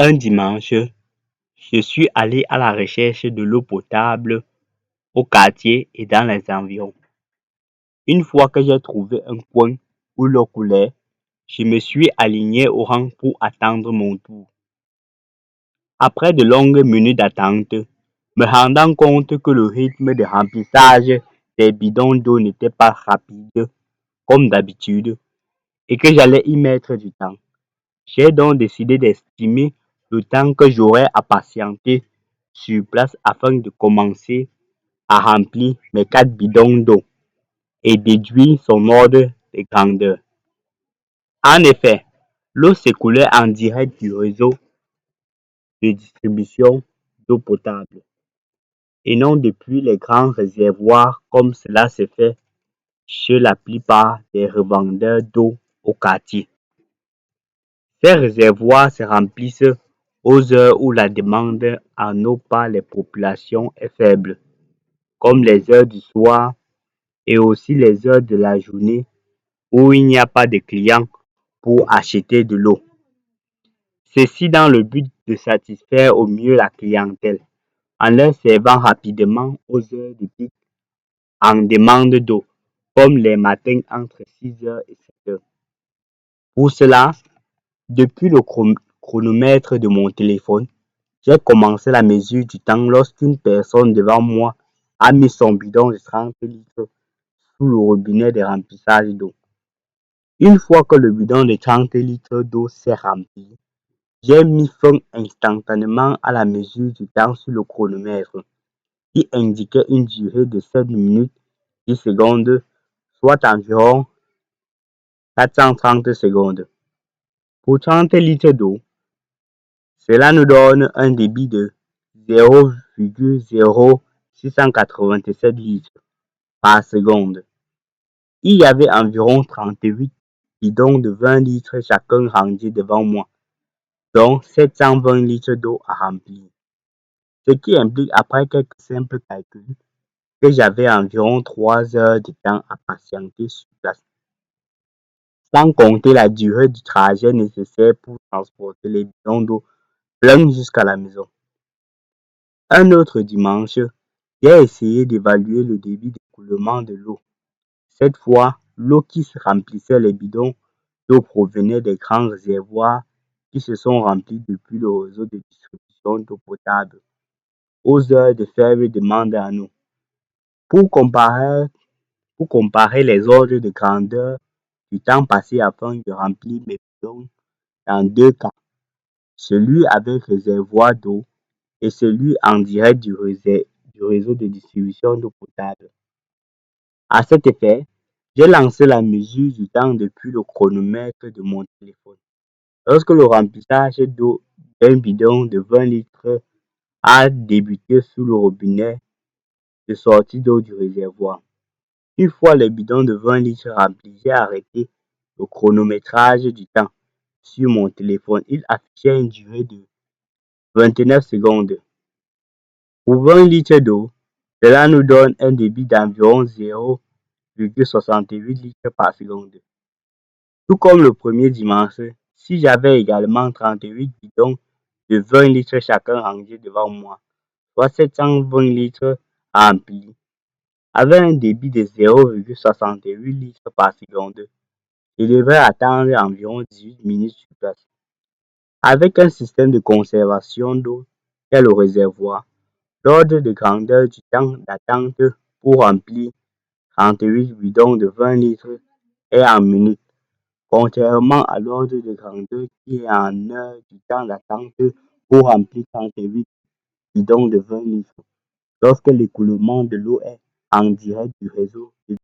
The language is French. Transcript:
Un dimanche, je suis allé à la recherche de l'eau potable au quartier et dans les environs. Une fois que j'ai trouvé un coin où l'eau coulait, je me suis aligné au rang pour attendre mon tour. Après de longues minutes d'attente, me rendant compte que le rythme de remplissage des bidons d'eau n'était pas rapide comme d'habitude et que j'allais y mettre du temps, j'ai donc décidé d'estimer le temps que j'aurais à patienter sur place afin de commencer à remplir mes 4 bidons d'eau et déduire son ordre de grandeur. En effet, l'eau s'écoulait en direct du réseau de distribution d'eau potable et non depuis les grands réservoirs comme cela se fait chez la plupart des revendeurs d'eau au quartier. Ces réservoirs se remplissent aux heures où la demande en eau par les populations est faible, comme les heures du soir et aussi les heures de la journée où il n'y a pas de clients pour acheter de l'eau. Ceci dans le but de satisfaire au mieux la clientèle en leur servant rapidement aux heures de pic en demande d'eau, comme les matins entre 6 heures et 7 heures. Pour cela, depuis le chronomètre de mon téléphone, j'ai commencé la mesure du temps lorsqu'une personne devant moi a mis son bidon de 30 litres sous le robinet de remplissage d'eau. Une fois que le bidon de 30 litres d'eau s'est rempli, j'ai mis fin instantanément à la mesure du temps sur le chronomètre qui indiquait une durée de 7 minutes 10 secondes, soit environ 430 secondes. Pour 30 litres d'eau, cela nous donne un débit de 0,0687 litres par seconde. Il y avait environ 38 bidons de 20 litres chacun rangés devant moi, dont 720 litres d'eau à remplir. Ce qui implique, après quelques simples calculs, que j'avais environ 3 heures de temps à patienter sur place, sans compter la durée du trajet nécessaire pour transporter les bidons d'eau pleins jusqu'à la maison. Un autre dimanche, j'ai essayé d'évaluer le débit d'écoulement de l'eau. Cette fois, l'eau qui remplissait les bidons d'eau provenait des grands réservoirs qui se sont remplis depuis le réseau de distribution d'eau potable aux heures de faible demande en eau. Pour comparer les ordres de grandeur du temps passé afin de remplir mes bidons dans 2 cas, celui avec réservoir d'eau et celui en direct du réseau de distribution d'eau potable. À cet effet, j'ai lancé la mesure du temps depuis le chronomètre de mon téléphone. Lorsque le remplissage d'eau d'un bidon de 20 litres a débuté sous le robinet de sortie d'eau du réservoir. Une fois le bidon de 20 litres rempli, j'ai arrêté le chronométrage du temps sur mon téléphone. Il affichait une durée de 29 secondes. Pour 20 litres d'eau, cela nous donne un débit d'environ 0,68 litres par seconde. Tout comme le premier dimanche, si j'avais également 38 bidons de 20 litres chacun rangés devant moi, soit 720 litres à remplir, avec un débit de 0,68 litres par seconde, je devrais attendre environ 18 minutes sur place. Avec un système de conservation d'eau tel le réservoir, l'ordre de grandeur du temps d'attente pour remplir 38 bidons de 20 litres est en minutes, contrairement à l'ordre de grandeur qui est en heures du temps d'attente pour remplir 38 bidons de 20 litres, lorsque l'écoulement de l'eau est en direct du réseau de